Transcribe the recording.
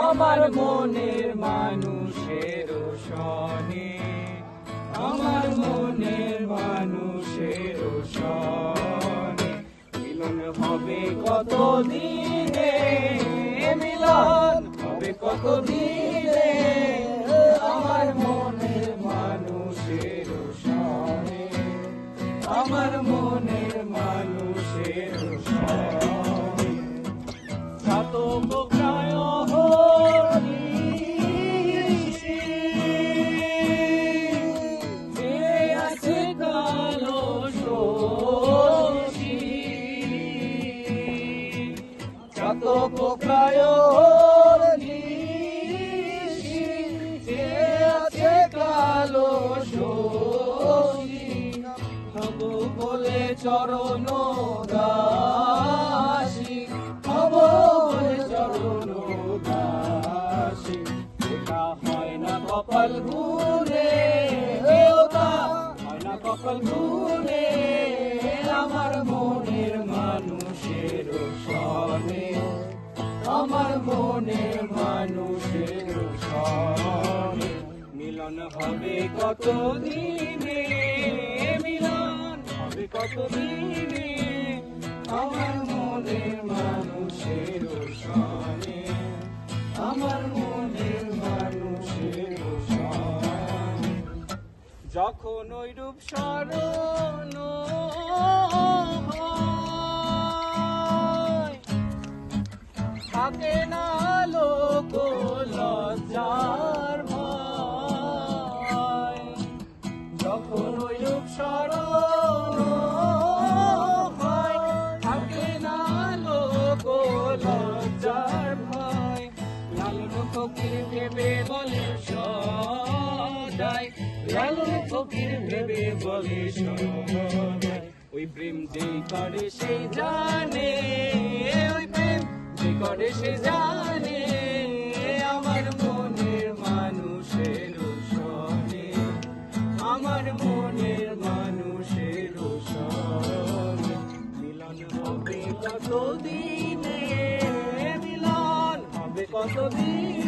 আমার মনের মানুষের সনে, আমার মনের মানুষের সনে। মিলন হবে কত দিনে, মিলন হবে কত দিনে, আমার মনের মানুষের সনে, আমার মনের মানুষের সনে। চাতক প্রায় হরিষি, যে আছে কালো শোষী, চাতক প্রায় হরিষি, যে আছে কালো শোষী। হব বলে চরণ দাসী, হব বলে চরণ দাসী। ওটা হয় না কপাল গুনে, ওটা হয় না কপাল গুনে, আমার মনের মানুষের সনে, আমার মনের মানুষের সনে। মিলন হবে কত দিনে, মিলন হবে কত দিনে, আমার মনের মানুষের সনে, আমার মনের মানুষের সনে। যখন ওই রূপ স্মরণ হয়, থাকে না লোক লজ্জার ভয়। যখন ওই রূপ স্মরণ হয়, থাকে না লোক লজ্জার ভয়। লালন ফকির ভেবে বলে সদাই, লালন ফকির ভেবে বলে সদাই। ওই প্রেম যেই করে সেই জানে, ওই প্রেম যে করে সে জানে, আমার মনের মানুষের সনে, আমার মনের মানুষের সনে। মিলন হবে কত দিনে, মিলন হবে কত দিনে,